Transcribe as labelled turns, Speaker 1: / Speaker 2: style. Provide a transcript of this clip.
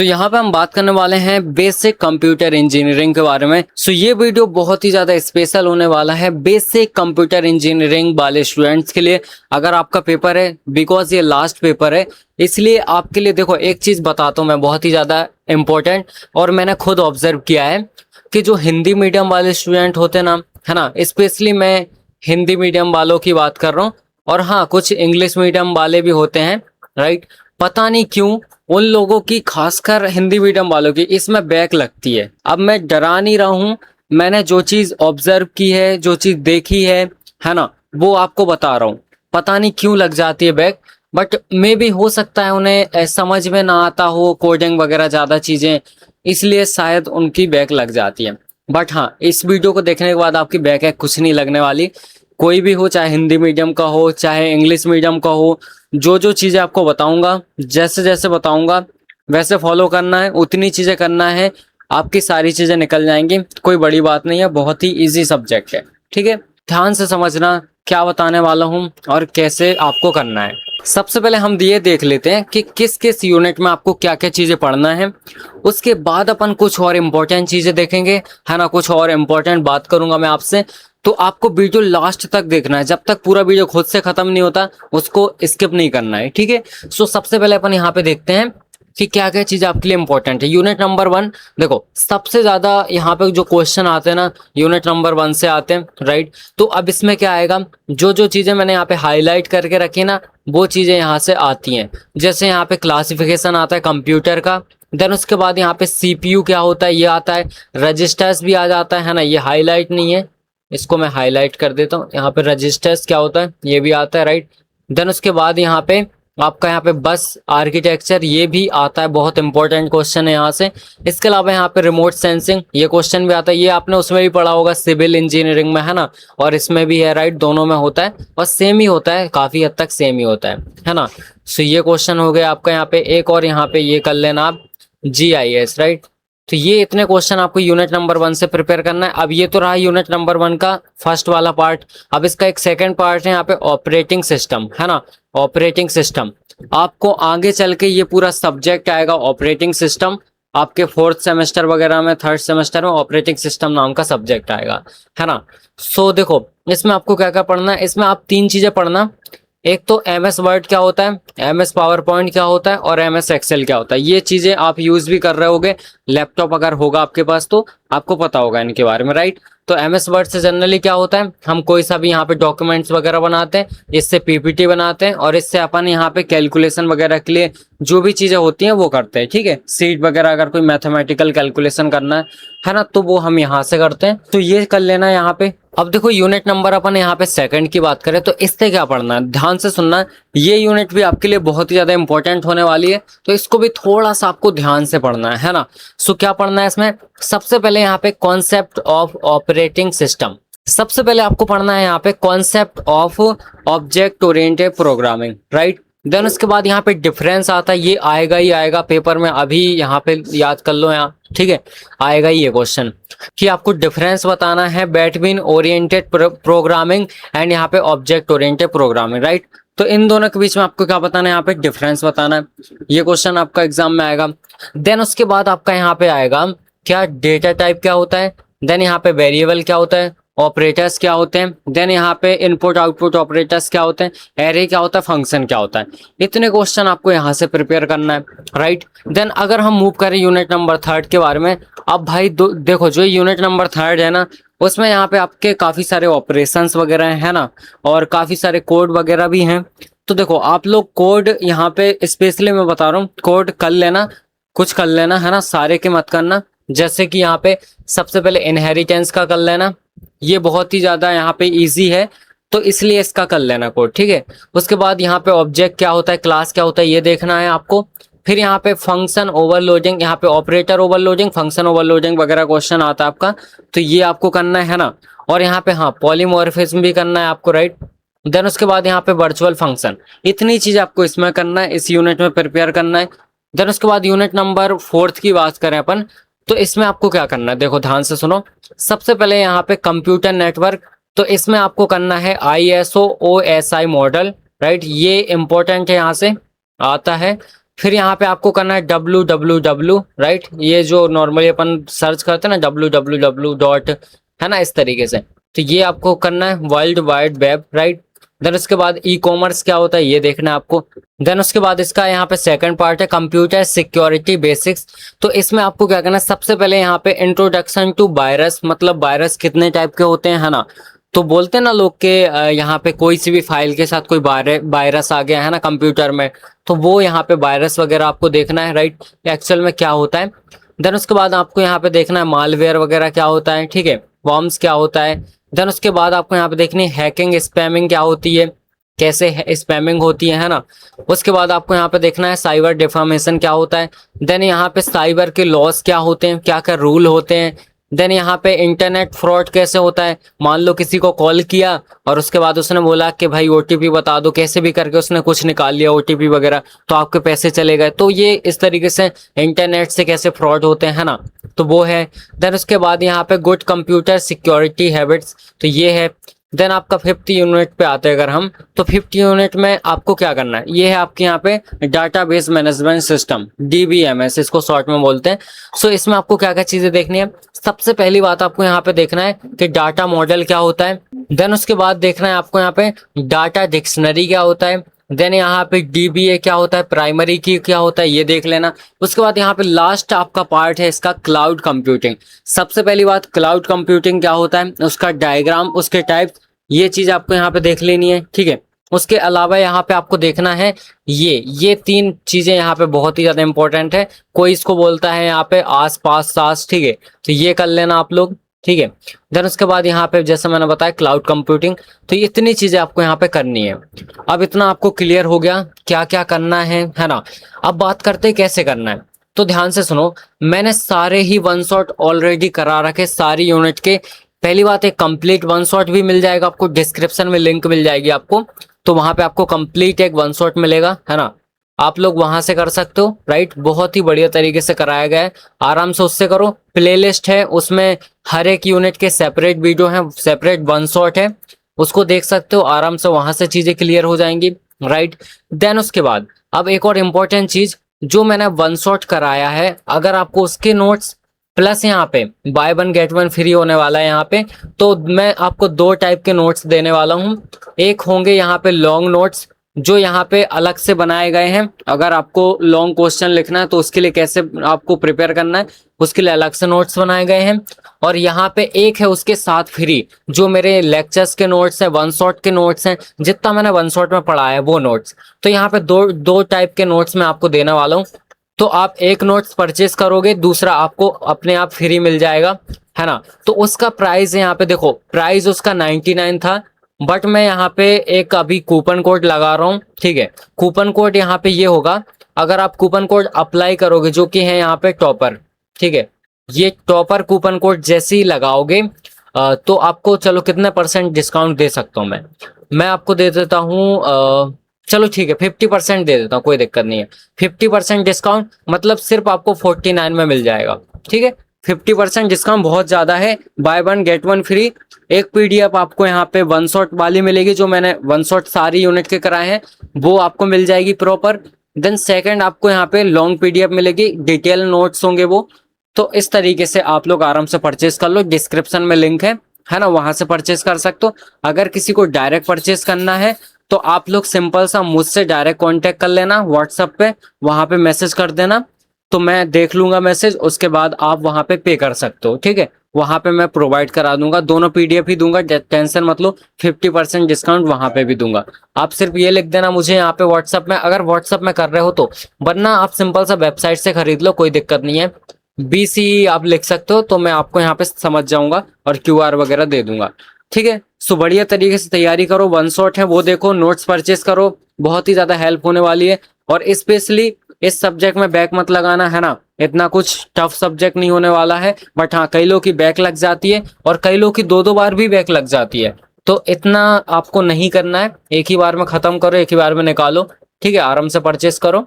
Speaker 1: यहाँ पे हम बात करने वाले हैं बेसिक कंप्यूटर इंजीनियरिंग के बारे में। ये वीडियो बहुत ही ज़्यादा स्पेशल होने वाला है बेसिक कंप्यूटर इंजीनियरिंग वाले स्टूडेंट्स के लिए। अगर आपका पेपर है, बिकॉज ये लास्ट पेपर है, इसलिए आपके लिए देखो एक चीज़ बताता हूँ मैं, बहुत ही ज़्यादा इम्पोर्टेंट, और मैंने खुद ऑब्जर्व किया है कि जो हिंदी मीडियम वाले स्टूडेंट होते ना, है ना, स्पेशली मैं हिंदी मीडियम वालों की बात कर रहा हूँ, और हाँ कुछ इंग्लिश मीडियम वाले भी होते हैं, राइट। पता नहीं क्यों उन लोगों की, खासकर हिंदी मीडियम वालों की, इसमें बैक लगती है। अब मैं डरा नहीं रहा हूँ, मैंने जो चीज़ ऑब्जर्व की है, जो चीज़ देखी है ना, वो आपको बता रहा हूँ। पता नहीं क्यों लग जाती है बैक, बट मे भी हो सकता है उन्हें समझ में ना आता हो कोडिंग वगैरह ज़्यादा चीज़ें, इसलिए शायद उनकी बैक लग जाती है। बट हाँ, इस वीडियो को देखने के बाद आपकी बैक है कुछ नहीं लगने वाली। कोई भी हो, चाहे हिंदी मीडियम का हो चाहे इंग्लिश मीडियम का हो, जो जो चीज़ें आपको बताऊंगा, जैसे जैसे बताऊंगा वैसे फॉलो करना है, उतनी चीज़ें करना है, आपकी सारी चीज़ें निकल जाएंगी। कोई बड़ी बात नहीं है, बहुत ही इजी सब्जेक्ट है, ठीक है। ध्यान से समझना क्या बताने वाला हूँ और कैसे आपको करना है। सबसे पहले हम ये देख लेते हैं कि किस किस यूनिट में आपको क्या क्या चीज़ें पढ़ना है। उसके बाद अपन कुछ और इम्पोर्टेंट चीज़ें देखेंगे, है ना, कुछ और इम्पोर्टेंट बात करूंगा मैं आपसे। तो आपको वीडियो लास्ट तक देखना है, जब तक पूरा वीडियो खुद से खत्म नहीं होता उसको स्किप नहीं करना है, ठीक है। सबसे पहले अपन यहाँ पे देखते हैं कि क्या क्या चीज आपके लिए इंपॉर्टेंट है। यूनिट नंबर 1, देखो सबसे ज्यादा यहाँ पे जो क्वेश्चन आते हैं ना, यूनिट नंबर 1 से आते हैं, राइट। तो अब इसमें क्या आएगा, जो जो चीजें मैंने यहाँ पे हाईलाइट करके रखी ना, वो चीजें यहाँ से आती हैं। जैसे यहाँ पे क्लासिफिकेशन आता है कंप्यूटर का, देन उसके बाद यहाँ पे सीपीयू क्या होता है ये आता है, रजिस्टर्स भी आ जाता है ना, ये हाईलाइट नहीं है, इसको मैं हाईलाइट कर देता हूँ। यहाँ पे रजिस्टर्स क्या होता है ये भी आता है, राइट। देन उसके बाद यहाँ पे आपका यहाँ पे बस आर्किटेक्चर ये भी आता है, बहुत इंपॉर्टेंट क्वेश्चन है यहाँ से। इसके अलावा यहाँ पे रिमोट सेंसिंग ये क्वेश्चन भी आता है, ये आपने उसमें भी पढ़ा होगा सिविल इंजीनियरिंग में, है ना, और इसमें भी है, राइट, दोनों में होता है और सेम ही होता है, काफी हद तक सेम ही होता है ना। ये क्वेश्चन हो गया आपका यहाँ पे एक, और यहाँ पे ये कर लेना आप GIS, राइट। तो ये इतने क्वेश्चन आपको यूनिट नंबर 1 से प्रिपेयर करना है। अब ये तो रहा यूनिट नंबर 1 का फर्स्ट वाला पार्ट। अब इसका एक सेकंड पार्ट है यहाँ पे ऑपरेटिंग सिस्टम, है ना, ऑपरेटिंग सिस्टम। आपको आगे चल के ये पूरा सब्जेक्ट आएगा ऑपरेटिंग सिस्टम, आपके 4th सेमेस्टर वगैरह में, 3rd सेमेस्टर में ऑपरेटिंग सिस्टम नाम का सब्जेक्ट आएगा, है ना। देखो इसमें आपको क्या क्या पढ़ना है, इसमें आप 3 चीजें पढ़ना। एक तो MS वर्ड क्या होता है, MS पावर पॉइंट क्या होता है, और MS एक्सेल क्या होता है। ये चीजें आप यूज भी कर रहे होगे, लैपटॉप अगर होगा आपके पास तो आपको पता होगा इनके बारे में, राइट। तो MS वर्ड से जनरली क्या होता है, हम कोई सा भी यहाँ पे डॉक्यूमेंट्स वगैरह बनाते हैं, इससे PPT बनाते हैं, और इससे अपन यहाँ पे कैलकुलेशन वगैरह के लिए जो भी चीजें होती हैं वो करते हैं, ठीक है। सीट वगैरह अगर कोई मैथमेटिकल कैलकुलेशन करना है ना, तो वो हम यहाँ से करते हैं, तो ये कर लेना यहाँ पे। अब देखो यूनिट नंबर अपन यहाँ पे सेकंड की बात करें तो इससे क्या पढ़ना है, ध्यान से सुनना। ये यूनिट भी आपके लिए बहुत ही ज्यादा इंपॉर्टेंट होने वाली है, तो इसको भी थोड़ा सा आपको ध्यान से पढ़ना है ना। क्या पढ़ना है इसमें, सबसे पहले यहाँ पे कॉन्सेप्ट ऑफ ऑपरेटिंग सिस्टम। सबसे पहले आपको पढ़ना है यहाँ पे concept of object oriented programming, right. Then उसके बाद यहाँ पे डिफरेंस आता है, ये आएगा ही आएगा पेपर में, अभी यहाँ पे याद कर लो यहाँ, ठीक है, आएगा ही ये क्वेश्चन कि आपको डिफरेंस बताना है बिटवीन ओरिएंटेड प्रोग्रामिंग एंड यहाँ पे ऑब्जेक्ट ओरिएंटेड प्रोग्रामिंग, राइट। तो इन दोनों के बीच में आपको क्या बताना है, यहाँ पे डिफरेंस बताना है। ये क्वेश्चन आपका एग्जाम में आएगा। देन उसके बाद आपका यहाँ पे आएगा क्या, डेटा टाइप क्या होता है, देन यहाँ पे वेरिएबल क्या होता है, ऑपरेटर्स क्या होते हैं, देन यहाँ पे इनपुट आउटपुट ऑपरेटर्स क्या होते हैं, एरे क्या होता है, फंक्शन क्या होता है। इतने क्वेश्चन आपको यहाँ से प्रिपेयर करना है, राइट। देन अगर हम मूव करें यूनिट नंबर 3 के बारे में, अब भाई देखो जो यूनिट नंबर 3 है ना, उसमें यहाँ पे आपके काफी सारे ऑपरेशंस वगैरह है ना, और काफी सारे कोड वगैरह भी हैं। तो देखो आप लोग कोड यहाँ पे स्पेशली मैं बता रहा हूँ, कोड कर लेना, कुछ कर लेना, है ना, सारे के मत करना। जैसे कि यहाँ पे सबसे पहले इनहेरिटेंस का कर लेना, ये बहुत ही ज्यादा यहाँ पे इजी है, तो इसलिए इसका कर लेना कोड, ठीक है। उसके बाद यहाँ पे ऑब्जेक्ट क्या होता है, क्लास क्या होता है, ये देखना है आपको। फिर यहाँ पे फंक्शन ओवरलोडिंग, यहाँ पे ऑपरेटर ओवरलोडिंग, फंक्शन ओवरलोडिंग वगैरह क्वेश्चन आता है आपका, तो ये आपको करना है ना। और यहाँ पे हाँ पॉलीमॉर्फिज्म भी करना है आपको, राइट। देन उसके बाद यहाँ पे वर्चुअल फंक्शन, इतनी चीज आपको इसमें करना है, इस यूनिट में प्रिपेयर करना है। देन उसके बाद यूनिट नंबर 4 की बात करें अपन, तो इसमें आपको क्या करना है, देखो ध्यान से सुनो। सबसे पहले यहाँ पे कंप्यूटर नेटवर्क, तो इसमें आपको करना है ISO OSI मॉडल, राइट, ये इंपॉर्टेंट है, यहाँ से आता है। फिर यहाँ पे आपको करना है www, राइट, ये जो नॉर्मली अपन सर्च करते हैं ना www डॉट, है ना, इस तरीके से, तो ये आपको करना है world wide web, right. Then उसके बाद ई कॉमर्स क्या होता है ये देखना है आपको। देन उसके बाद इसका यहाँ पे सेकंड पार्ट है कंप्यूटर सिक्योरिटी बेसिक्स। तो इसमें आपको क्या करना है, सबसे पहले यहाँ पे इंट्रोडक्शन टू वायरस, मतलब वायरस कितने टाइप के होते हैं, है ना। तो बोलते हैं ना लोग के यहाँ पे कोई सी भी फाइल के साथ कोई वायरस आ गया है ना कंप्यूटर में, तो वो यहाँ पे वायरस वगैरह आपको देखना है, राइट, एक्चुअल में क्या होता है। देन उसके बाद आपको यहाँ पे देखना है मालवेयर वगैरह क्या होता है, ठीक है, वॉर्म्स क्या होता है। देन उसके बाद आपको यहाँ पे देखनी है हैकिंग स्पैमिंग क्या होती है, कैसे स्पैमिंग होती है ना। उसके बाद आपको यहाँ पे देखना है साइबर डिफॉर्मेशन क्या होता है। देन यहाँ पे साइबर के लॉस क्या होते हैं, क्या क्या रूल होते हैं। देन यहाँ पे इंटरनेट फ्रॉड कैसे होता है, मान लो किसी को कॉल किया और उसके बाद उसने बोला कि भाई ओटीपी बता दो, कैसे भी करके उसने कुछ निकाल लिया ओटीपी वगैरह, तो आपके पैसे चले गए। तो ये इस तरीके से इंटरनेट से कैसे फ्रॉड होते हैं ना, तो वो है। देन उसके बाद यहाँ पे गुड कंप्यूटर सिक्योरिटी हैबिट्स, तो ये है। देन आपका 50 यूनिट पे आते हैं अगर हम, तो 50 यूनिट में आपको क्या करना है, ये है आपके यहाँ पे डाटाबेस मैनेजमेंट सिस्टम, डीबीएमएस इसको शॉर्ट में बोलते हैं। सो इसमें आपको क्या क्या चीजें देखनी है, सबसे पहली बात आपको यहाँ पे देखना है कि डाटा मॉडल क्या होता है। देन उसके बाद देखना है आपको यहाँ पे डाटा डिक्शनरी क्या होता है। देन यहाँ पे डीबीए क्या होता है, प्राइमरी की क्या होता है, ये देख लेना। उसके बाद यहाँ पे लास्ट आपका पार्ट है इसका क्लाउड कंप्यूटिंग। सबसे पहली बात क्लाउड कंप्यूटिंग क्या होता है, उसका डायग्राम, उसके टाइप, ये चीज आपको यहाँ पे देख लेनी है, ठीक है। उसके अलावा यहाँ पे आपको देखना है ये तीन चीजें यहाँ पे बहुत ही ज्यादा इंपॉर्टेंट है। कोई इसको बोलता है यहाँ पे आस पास सास, ठीक है, तो ये कर लेना आप लोग, ठीक है। देन उसके बाद यहाँ पे जैसे मैंने बताया क्लाउड कंप्यूटिंग, तो ये इतनी चीजें आपको यहाँ पे करनी है। अब इतना आपको क्लियर हो गया क्या क्या करना है ना। अब बात करते हैं कैसे करना है, तो ध्यान से सुनो, मैंने सारे ही वन शॉट ऑलरेडी करा रखे सारी यूनिट के। पहली बात है कंप्लीट वन शॉट भी मिल जाएगा आपको, डिस्क्रिप्शन में लिंक मिल जाएगी आपको, तो वहां पे आपको कंप्लीट एक वन शॉट मिलेगा, है ना, आप लोग वहां से कर सकते हो, राइट। बहुत ही बढ़िया तरीके से कराया गया है, आराम से उससे करो। प्लेलिस्ट है उसमें हर एक यूनिट के सेपरेट वीडियो है, सेपरेट वन शॉट है, उसको देख सकते हो आराम से, वहां से चीजें क्लियर हो जाएंगी, राइट। देन उसके बाद अब एक और इम्पोर्टेंट चीज, जो मैंने वन शॉट कराया है, अगर आपको उसके नोट्स प्लस यहाँ पे by one get one free होने वाला है यहाँ पे, तो मैं आपको दो टाइप के नोट्स देने वाला हूँ। एक होंगे यहाँ पे लॉन्ग नोट्स, जो यहाँ पे अलग से बनाए गए हैं। अगर आपको लॉन्ग क्वेश्चन लिखना है तो उसके लिए कैसे आपको प्रिपेयर करना है, उसके लिए अलग से नोट्स बनाए गए हैं। और यहाँ पे एक है उसके साथ फ्री, जो मेरे लेक्चर्स के नोट्स हैं, वन शॉट के नोट्स हैं, जितना मैंने वन शॉट में पढ़ा है वो नोट्स। तो यहाँ पे दो दो टाइप के नोट्स मैं आपको देने वाला हूँ। तो आप एक नोट्स परचेस करोगे, दूसरा आपको अपने आप फ्री मिल जाएगा, है ना। तो उसका प्राइस है यहाँ पे देखो, प्राइस उसका 99 था, बट मैं यहाँ पे एक अभी कूपन कोड लगा रहा हूँ, ठीक है। कूपन कोड यहाँ पे ये होगा, अगर आप कूपन कोड अप्लाई करोगे, जो कि है यहाँ पे टॉपर, ठीक है, ये टॉपर कूपन कोड जैसे ही लगाओगे तो आपको चलो कितने % डिस्काउंट दे सकता हूँ मैं आपको दे देता हूँ, चलो ठीक है 50% दे देता हूँ, कोई दिक्कत नहीं है। 50% डिस्काउंट मतलब सिर्फ आपको 49 में मिल जाएगा, ठीक है। 50% डिस्काउंट बहुत ज्यादा है, by one get one free. एक पीडीएफ आपको यहाँ पे वन शॉट वाली मिलेगी, जो मैंने वन शॉट सारी यूनिट के कराए हैं वो आपको मिल जाएगी प्रॉपर। देन सेकंड आपको यहाँ पे लॉन्ग पीडीएफ मिलेगी, डिटेल नोट्स होंगे वो। तो इस तरीके से आप लोग आराम से परचेस कर लो, डिस्क्रिप्शन में लिंक है ना, वहां से परचेस कर सकते हो। अगर किसी को डायरेक्ट परचेस करना है तो आप लोग सिंपल सा मुझसे डायरेक्ट कांटेक्ट कर लेना व्हाट्सएप पे, वहां पे मैसेज कर देना, तो मैं देख लूंगा मैसेज, उसके बाद आप वहां पे पे कर सकते हो, ठीक है। वहां पे मैं प्रोवाइड करा दूंगा, दोनों पीडीएफ ही दूंगा, टेंशन मत लो, 50% डिस्काउंट वहां पे भी दूंगा। आप सिर्फ ये लिख देना मुझे यहाँ पे व्हाट्सएप में, अगर व्हाट्सएप में कर रहे हो तो, वरना आप सिंपल सा वेबसाइट से खरीद लो, कोई दिक्कत नहीं है। बीसी आप लिख सकते हो, तो मैं आपको यहाँ पे समझ जाऊंगा और क्यूआर वगैरह दे दूंगा, ठीक है। सो बढ़िया तरीके से तैयारी करो, वन शॉट है वो देखो, नोट्स परचेस करो, बहुत ही ज्यादा हेल्प होने वाली है। और स्पेशली इस सब्जेक्ट में बैक मत लगाना, है ना, इतना कुछ टफ सब्जेक्ट नहीं होने वाला है। बट हाँ, कई लोग की बैक लग जाती है और कई लोग की दो दो बार भी बैक लग जाती है, तो इतना आपको नहीं करना है, एक ही बार में खत्म करो, एक ही बार में निकालो, ठीक है। आराम से परचेस करो।